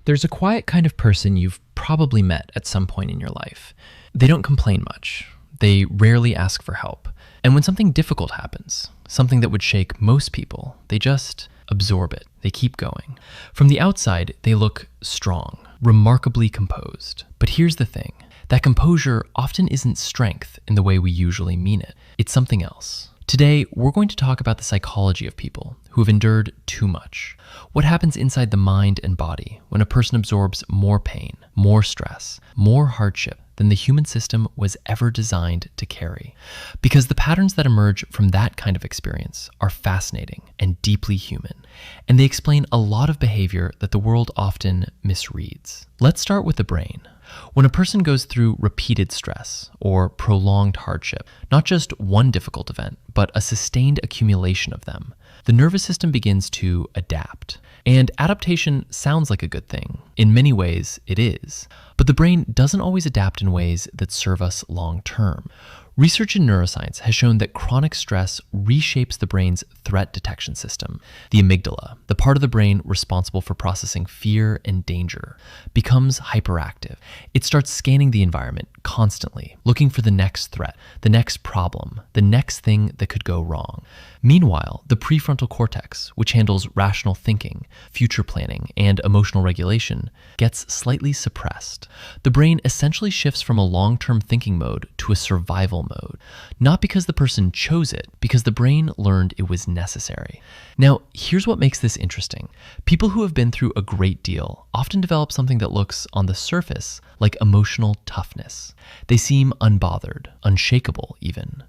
There's a quiet kind of person you've probably met at some point in your life. They don't complain much. They rarely ask for help. And when something difficult happens, something that would shake most people, they just absorb it. They keep going. From the outside, they look strong, remarkably composed. But here's the thing. That composure often isn't strength in the way we usually mean it. It's something else. Today, we're going to talk about the psychology of people who have endured too much. What happens inside the mind and body when a person absorbs more pain, more stress, more hardship than the human system was ever designed to carry. Because the patterns that emerge from that kind of experience are fascinating and deeply human, and they explain a lot of behavior that the world often misreads. Let's start with the brain. When a person goes through repeated stress or prolonged hardship, not just one difficult event, but a sustained accumulation of them, the nervous system begins to adapt. And adaptation sounds like a good thing. In many ways, it is. But the brain doesn't always adapt in ways that serve us long term. Research in neuroscience has shown that chronic stress reshapes the brain's threat detection system. The amygdala, the part of the brain responsible for processing fear and danger, becomes hyperactive. It starts scanning the environment constantly, looking for the next threat, the next problem, the next thing that could go wrong. Meanwhile, the prefrontal cortex, which handles rational thinking, future planning, and emotional regulation, gets slightly suppressed. The brain essentially shifts from a long-term thinking mode to a survival mode, not because the person chose it, because the brain learned it was necessary. Now, here's what makes this interesting. People who have been through a great deal often develop something that looks, on the surface, like emotional toughness. They seem unbothered, unshakable even.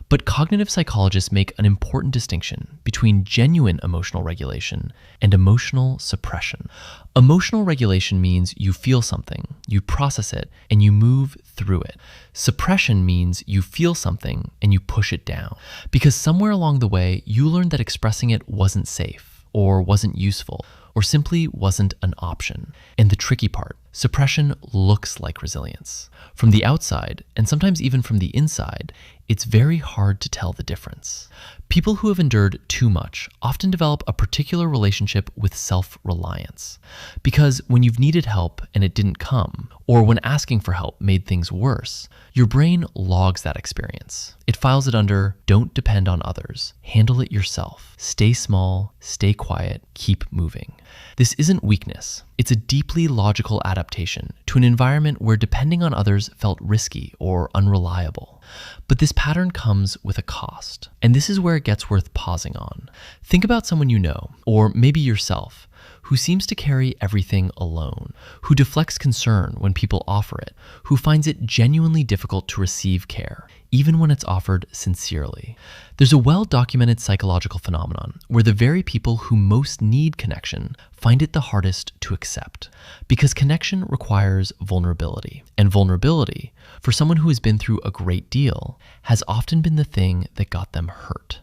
But cognitive psychologists make an important distinction between genuine emotional regulation and emotional suppression. Emotional regulation means you feel something, you process it, and you move through it. Suppression means you feel something and you push it down, because somewhere along the way, you learned that expressing it wasn't safe, or wasn't useful, or simply wasn't an option. And the tricky part, suppression looks like resilience. From the outside, and sometimes even from the inside, it's very hard to tell the difference. People who have endured too much often develop a particular relationship with self-reliance. Because when you've needed help and it didn't come, or when asking for help made things worse, your brain logs that experience. It files it under, don't depend on others, handle it yourself, stay small, stay quiet, keep moving. This isn't weakness. It's a deeply logical adaptation to an environment where depending on others felt risky or unreliable. But this pattern comes with a cost. And this is where it gets worth pausing on. Think about someone you know, or maybe yourself, who seems to carry everything alone, who deflects concern when people offer it, who finds it genuinely difficult to receive care, even when it's offered sincerely. There's a well-documented psychological phenomenon where the very people who most need connection find it the hardest to accept, because connection requires vulnerability. And vulnerability, for someone who has been through a great deal, has often been the thing that got them hurt.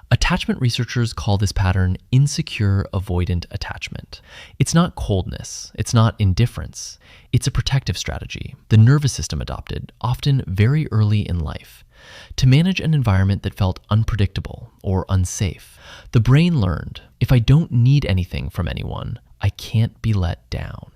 Attachment researchers call this pattern insecure avoidant attachment. It's not coldness, it's not indifference, it's a protective strategy the nervous system adopted, often very early in life. To manage an environment that felt unpredictable or unsafe, the brain learned, if I don't need anything from anyone, I can't be let down.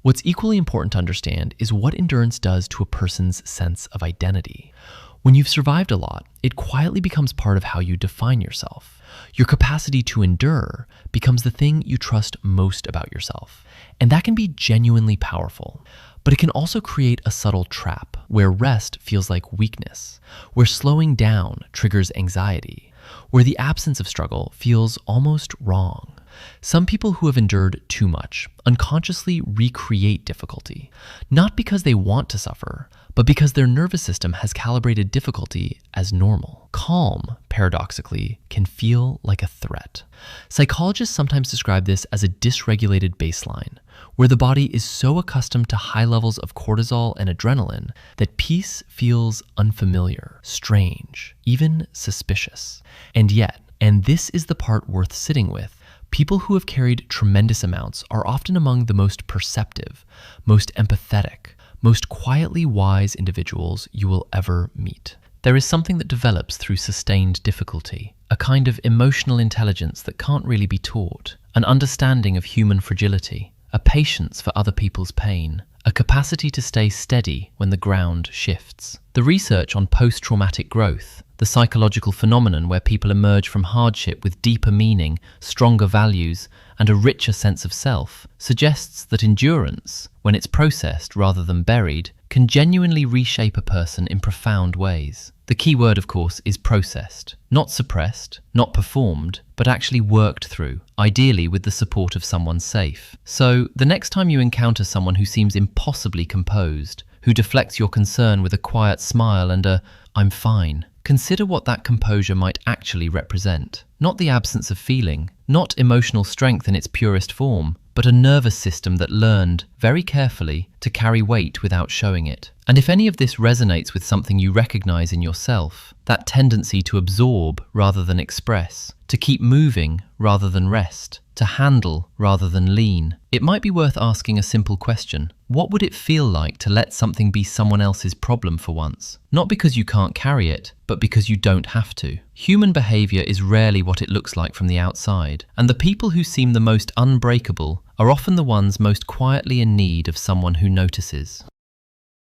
What's equally important to understand is what endurance does to a person's sense of identity. When you've survived a lot, it quietly becomes part of how you define yourself. Your capacity to endure becomes the thing you trust most about yourself. And that can be genuinely powerful. But it can also create a subtle trap where rest feels like weakness, where slowing down triggers anxiety, where the absence of struggle feels almost wrong. Some people who have endured too much unconsciously recreate difficulty, not because they want to suffer, but because their nervous system has calibrated difficulty as normal. Calm, paradoxically, can feel like a threat. Psychologists sometimes describe this as a dysregulated baseline, where the body is so accustomed to high levels of cortisol and adrenaline that peace feels unfamiliar, strange, even suspicious. And yet, and this is the part worth sitting with, people who have carried tremendous amounts are often among the most perceptive, most empathetic, most quietly wise individuals you will ever meet. There is something that develops through sustained difficulty, a kind of emotional intelligence that can't really be taught, an understanding of human fragility, a patience for other people's pain, a capacity to stay steady when the ground shifts. The research on post-traumatic growth, the psychological phenomenon where people emerge from hardship with deeper meaning, stronger values, and a richer sense of self, suggests that endurance, when it's processed rather than buried, can genuinely reshape a person in profound ways. The key word, of course, is processed. Not suppressed, not performed, but actually worked through, ideally with the support of someone safe. So, the next time you encounter someone who seems impossibly composed, who deflects your concern with a quiet smile and a "I'm fine," consider what that composure might actually represent. Not the absence of feeling, not emotional strength in its purest form, but a nervous system that learned, very carefully, to carry weight without showing it. And if any of this resonates with something you recognize in yourself, that tendency to absorb rather than express, to keep moving rather than rest, to handle rather than lean, it might be worth asking a simple question. What would it feel like to let something be someone else's problem for once? Not because you can't carry it, but because you don't have to. Human behavior is rarely what it looks like from the outside, and the people who seem the most unbreakable are often the ones most quietly in need of someone who notices.